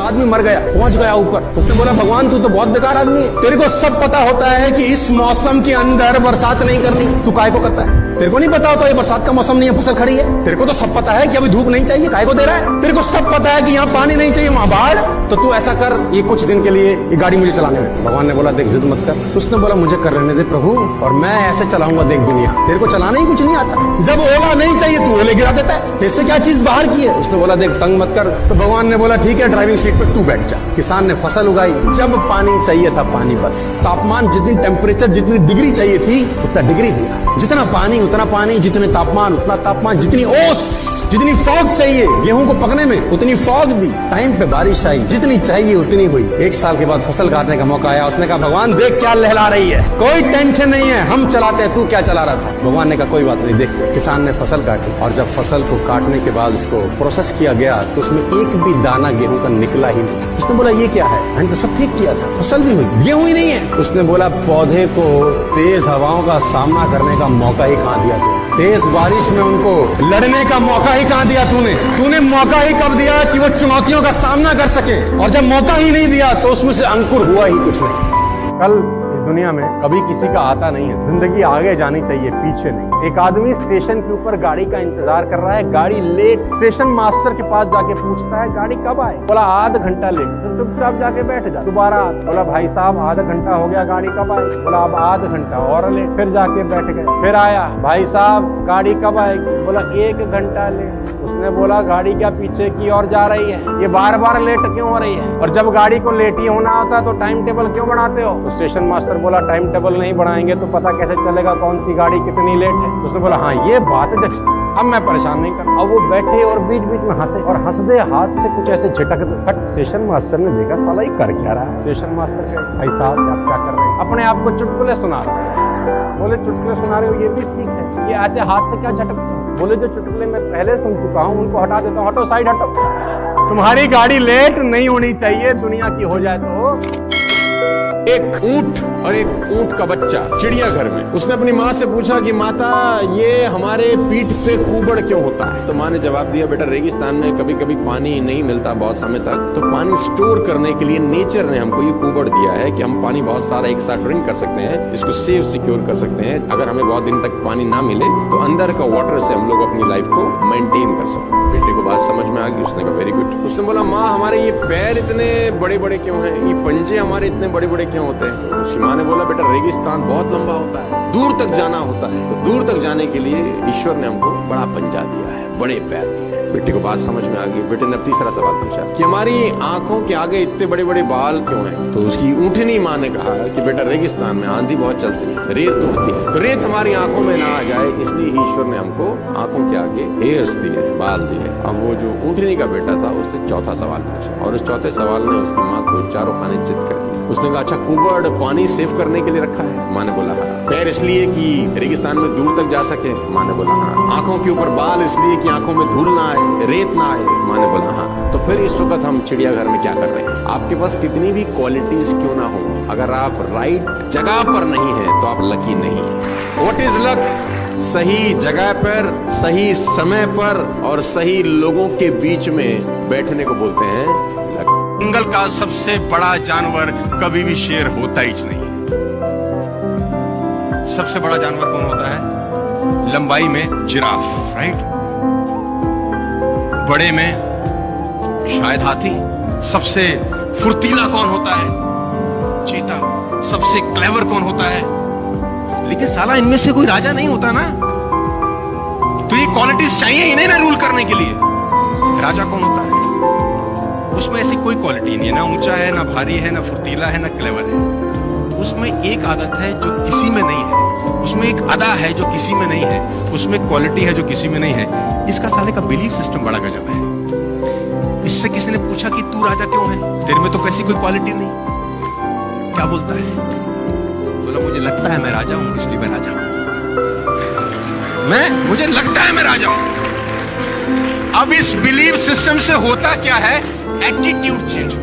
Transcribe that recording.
आदमी मर गया, पहुंच गया ऊपर। उसने बोला भगवान तू तो बहुत बेकार आदमी है, तेरे को सब पता होता है कि इस मौसम के अंदर बरसात नहीं करनी, तू काय को करता है? तेरे को नहीं पता होता ये बरसात का मौसम नहीं है, फसल खड़ी है। तेरे को तो सब पता है कि अभी धूप नहीं चाहिए, काय को दे रहा है? तेरे को सब पता है कि यहाँ पानी नहीं चाहिए, वहां बाढ़। तो तू ऐसा कर, ये कुछ दिन के लिए ये गाड़ी मुझे चलाने दे। भगवान ने बोला देख जिद मत कर। उसने बोला मुझे कर रहने दे प्रभु, और मैं ऐसे चलाऊंगा देख दुनिया, तेरे को चलाना ही कुछ नहीं आता। जब ओला नहीं चाहिए तू ओले गिरा देता है, इससे क्या चीज बाहर की है? उसने बोला देख तंग मत कर। तो भगवान ने बोला ठीक है ड्राइविंग सीट पर तू बैठ जा। किसान ने फसल उगाई, जब पानी चाहिए था पानी बस, तापमान जितनी टेम्परेचर जितनी डिग्री चाहिए थी उतना डिग्री दिया, जितना पानी उतना पानी, जितने तापमान उतना तापमान, जितनी ओस जितनी फॉग चाहिए गेहूं को पकने में उतनी फॉग दी, टाइम पे बारिश आई, जितनी चाहिए उतनी हुई। 1 साल के बाद फसल काटने का मौका आया, उसने कहा भगवान देख क्या लहला रही है, कोई टेंशन नहीं है, हम चलाते हैं, तू क्या चला रहा था? भगवान ने कहा कोई बात नहीं। देख किसान ने फसल काटी, और जब फसल को काटने के बाद उसको प्रोसेस किया गया तो उसमें एक भी दाना गेहूं का निकला ही नहीं। उसने बोला ये क्या है? मैंने तो सब ठीक किया था, फसल भी हुई, गेहूं ही नहीं है। उसने बोला पौधे को तेज हवाओं का सामना करने का मौका ही कहां दिया तूने? तेज बारिश में उनको लड़ने का मौका ही कहां दिया तूने मौका ही कब दिया कि वो चुनौतियों का सामना कर सके? और जब मौका ही नहीं दिया तो उसमें से अंकुर हुआ ही कुछ नहीं। कल दुनिया में कभी किसी का आता नहीं है, जिंदगी आगे जानी चाहिए पीछे नहीं। एक आदमी स्टेशन के ऊपर गाड़ी का इंतजार कर रहा है, गाड़ी लेट, स्टेशन मास्टर के पास जाके पूछता है गाड़ी कब आए? बोला आधा घंटा लेट। तो चुपचाप जाके बैठ जा। दोबारा बोला भाई साहब आधा घंटा हो गया, गाड़ी कब आएगी? बोला अब आधा घंटा और लेट। फिर जाके बैठ गए, फिर आया भाई साहब गाड़ी कब आएगी? बोला 1 घंटा लेट। उसने बोला गाड़ी क्या पीछे की ओर जा रही है, ये बार बार लेट क्यों हो रही है? और जब गाड़ी को लेट ही होना होता है तो टाइम टेबल क्यों बनाते हो? तो स्टेशन मास्टर बोला टाइम टेबल नहीं बनाएंगे तो पता कैसे चलेगा कौन सी गाड़ी कितनी लेट है? उसने बोला हाँ ये बात है जक्स, अब मैं परेशान नहीं कर। अब वो बैठे और बीच बीच में हंसे, और हंसदे हाथ से कुछ ऐसे झटक दे। स्टेशन मास्टर ने देखा साला ये कर क्या रहा है? स्टेशन मास्टर कहे भाई साहब आप क्या कर रहे हैं? अपने आप को चुटकुले सुना रहे हैं। बोले चुटकुले सुना रहे हो ये भी ठीक है, ये ऐसे हाथ से क्या झटक? बोले जो चुटकुले मैं पहले सुन चुका हूँ उनको हटा देता हूँ, हटो साइड हटो। तुम्हारी गाड़ी लेट नहीं होनी चाहिए, दुनिया की हो जाए तो। एक ऊंट और एक ऊंट का बच्चा चिड़ियाघर में, उसने अपनी माँ से पूछा कि माता ये हमारे पीठ पे कुबड़ क्यों होता है? तो माँ ने जवाब दिया बेटा रेगिस्तान में कभी कभी पानी नहीं मिलता बहुत समय तक, तो पानी स्टोर करने के लिए नेचर ने हमको ये कुबड़ दिया है कि हम पानी बहुत सारा एक साथ ड्रिंक कर सकते हैं, इसको सेव सिक्योर कर सकते हैं। अगर हमें बहुत दिन तक पानी ना मिले तो अंदर का वाटर से हम लोग अपनी लाइफ को मेंटेन कर सकते हैं। बेटे को बात समझ में आ गई, उसने कहा वेरी गुड। उसने बोला माँ हमारे ये पैर इतने बड़े बड़े क्यों हैं, ये पंजे हमारे इतने बड़े बड़े क्यों होते हैं? उसकी माँ ने बोला बेटा रेगिस्तान बहुत लंबा होता है, दूर तक जाना होता है, तो दूर तक जाने के लिए ईश्वर ने हमको बड़ा पंजा दिया है, बड़े पैर दिए। बेटे को बात समझ में आ गई। बेटे ने तीसरा सवाल पूछा कि हमारी आंखों के आगे इतने बड़े बड़े बाल क्यों हैं? तो उसकी ऊँटनी माँ ने कहा कि बेटा रेगिस्तान में आंधी बहुत चलती है, रेत उड़ती है, तो रेत हमारी आंखों में ना आ जाए इसलिए ईश्वर ने हमको आंखों के आगे हेयर्स दिए, बाल दिए। अब वो जो ऊँटनी का बेटा था उसने चौथा सवाल पूछा, और उस चौथे सवाल ने उसकी माँ को चारों खाने चित कर दिया। उसने कहा अच्छा कुबड़ पानी सेव करने के लिए रखा है? माँ ने बोला हाँ। पैर इसलिए कि रेगिस्तान में दूर तक जा सके? माँ ने बोला हाँ। आंखों के ऊपर बाल इसलिए कि आंखों में धूल ना आए, रेत ना आए? माँ ने बोला हाँ। तो फिर इस वक्त हम चिड़ियाघर में क्या कर रहे हैं? आपके पास कितनी भी क्वालिटीज क्यों ना हो, अगर आप राइट जगह पर नहीं है तो आप लकी नहीं है। What is luck? सही जगह पर, सही समय पर और सही लोगों के बीच में बैठने को बोलते हैं लक। जंगल का सबसे बड़ा जानवर कभी भी शेर होता ही नहीं। सबसे बड़ा जानवर कौन होता है? लंबाई में जिराफ, राइट? बड़े में शायद हाथी। सबसे फुर्तीला कौन होता है? चीता। सबसे क्लेवर कौन होता है? लेकिन साला इनमें से कोई राजा नहीं होता ना, तो ये क्वालिटीज चाहिए ही नहीं ना रूल करने के लिए। राजा कौन होता है? उसमें ऐसी कोई क्वालिटी नहीं है, ना ऊंचा है, ना भारी है, ना फुर्तीला है, ना क्लेवर है। उसमें एक आदत है जो किसी में नहीं है, उसमें एक अदा है जो किसी में नहीं है, उसमें क्वालिटी है जो किसी में नहीं है। इसका साले का बिलीफ सिस्टम बड़ा गजब है। इससे किसी ने पूछा कि तू राजा क्यों है, तेरे में तो कैसी कोई क्वालिटी नहीं? क्या बोलता है? बोला मुझे लगता है मैं राजा हूं इसलिए मैं राजा हूं। मुझे लगता है मैं राजा हूं। अब इस बिलीफ सिस्टम से होता क्या है? Attitude change.